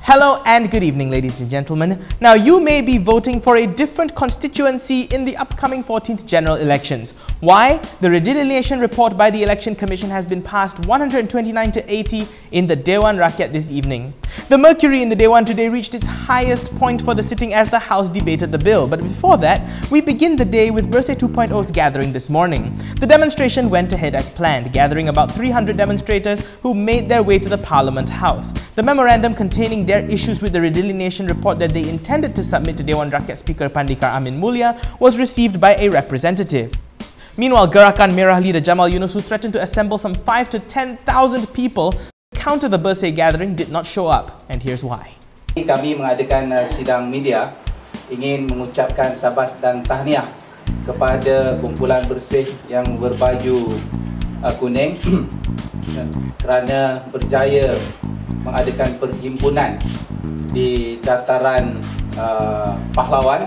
Hello and good evening, ladies and gentlemen. Now, you may be voting for a different constituency in the upcoming 14th general elections. Why? The Redelineation report by the Election Commission has been passed 129 to 80 in the Dewan Rakyat this evening. The mercury in the Dewan today reached its highest point for the sitting as the House debated the bill. But before that, we begin the day with BERSIH 2.0's gathering this morning. The demonstration went ahead as planned, gathering about 300 demonstrators who made their way to the Parliament House. The memorandum containing their issues with the Redelineation report that they intended to submit to Dewan Rakyat Speaker Pandikar Amin Mulia was received by a representative. Meanwhile, Gerakan Merah leader Jamal Yunus, who threatened to assemble some 5 to 10,000 people to counter the BERSIH gathering, did not show up. And here's why. Kami mengadakan sidang media ingin mengucapkan sabas dan tahniah kepada kumpulan BERSIH yang berbaju kuning kerana berjaya mengadakan perhimpunan di dataran pahlawan.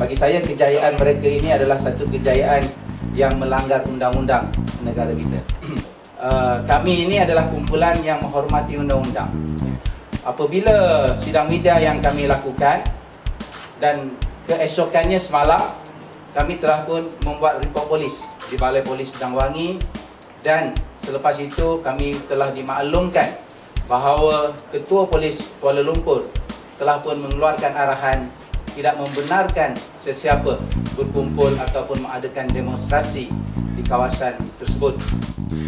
Bagi saya, kejayaan mereka ini adalah satu kejayaan yang melanggar undang-undang negara kita. Kami ini adalah kumpulan yang menghormati undang-undang. Apabila sidang media yang kami lakukan dan keesokannya semalam, kami telah pun membuat report polis di Balai Polis Dangwangi, dan selepas itu kami telah dimaklumkan bahawa Ketua Polis Kuala Lumpur telah pun mengeluarkan arahan tidak membenarkan sesiapa berkumpul ataupun mengadakan demonstrasi di kawasan tersebut.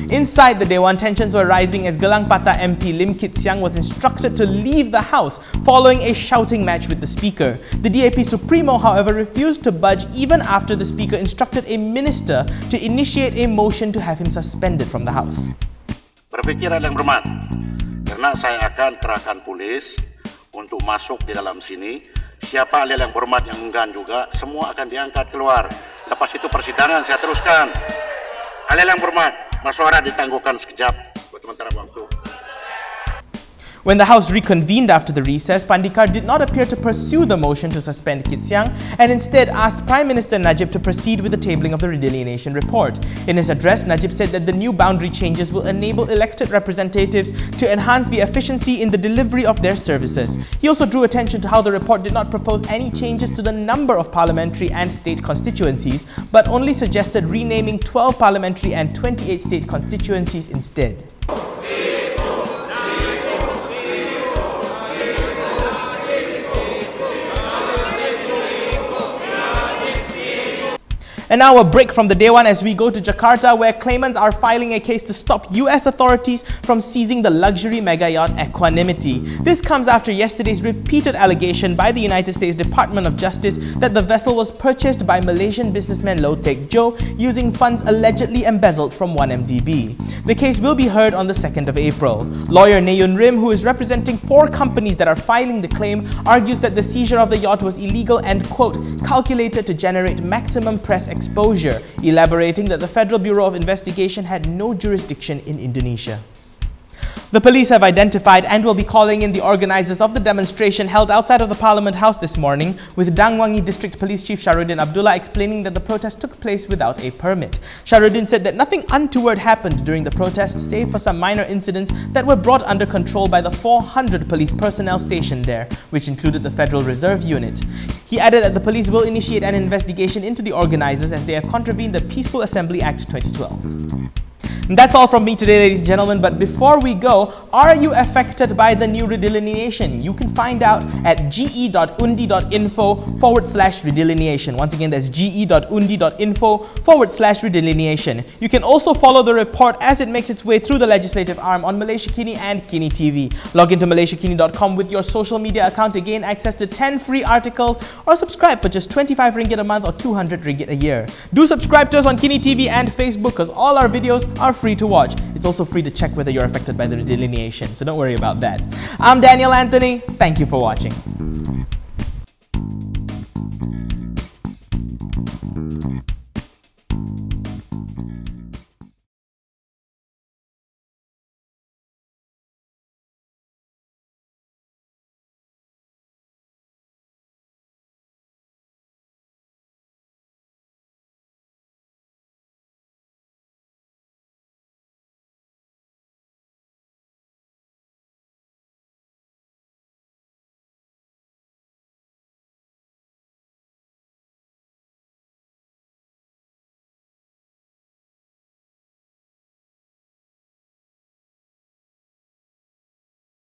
Inside the Dewan, tensions were rising as Gelang Patah MP Lim Kit Siang was instructed to leave the House following a shouting match with the Speaker. The DAP Supremo, however, refused to budge even after the Speaker instructed a minister to initiate a motion to have him suspended from the House. Berpikiran yang bermat, karena saya akan kerahkan polis untuk masuk di dalam sini. Siapa ahli yang bermat yang enggan juga, semua akan diangkat keluar. Lepas itu persidangan saya teruskan. Ahli yang bermat, masyarakat ditangguhkan sekejap buat sementara waktu. When the House reconvened after the recess, Pandikar did not appear to pursue the motion to suspend Kit Siang and instead asked Prime Minister Najib to proceed with the tabling of the Redelineation report. In his address, Najib said that the new boundary changes will enable elected representatives to enhance the efficiency in the delivery of their services. He also drew attention to how the report did not propose any changes to the number of parliamentary and state constituencies, but only suggested renaming 12 parliamentary and 28 state constituencies instead. And now a break from the Dewan as we go to Jakarta, where claimants are filing a case to stop US authorities from seizing the luxury mega yacht Equanimity. This comes after yesterday's repeated allegation by the United States Department of Justice that the vessel was purchased by Malaysian businessman Low Teck Joe using funds allegedly embezzled from 1MDB. The case will be heard on the 2nd of April. Lawyer Nayun Rim, who is representing 4 companies that are filing the claim, argues that the seizure of the yacht was illegal and, quote, calculated to generate maximum press exposure, elaborating that the Federal Bureau of Investigation had no jurisdiction in Indonesia. The police have identified and will be calling in the organizers of the demonstration held outside of the Parliament House this morning, with Dangwangi District Police Chief Shahrudin Abdullah explaining that the protest took place without a permit. Shahrudin said that nothing untoward happened during the protest, save for some minor incidents that were brought under control by the 400 police personnel stationed there, which included the Federal Reserve Unit. He added that the police will initiate an investigation into the organizers as they have contravened the Peaceful Assembly Act 2012. And that's all from me today, ladies and gentlemen, but before we go, are you affected by the new redelineation? You can find out at ge.undi.info/redelineation. Once again, that's ge.undi.info/redelineation. You can also follow the report as it makes its way through the legislative arm on Malaysia Kini and KiniTV. Log into malaysiakini.com with your social media account to gain access to 10 free articles, or subscribe for just 25 ringgit a month or 200 ringgit a year. Do subscribe to us on KiniTV and Facebook, because all our videos are free to watch. It's also free to check whether you're affected by the redelineation, so don't worry about that. I'm Daniel Anthony. Thank you for watching.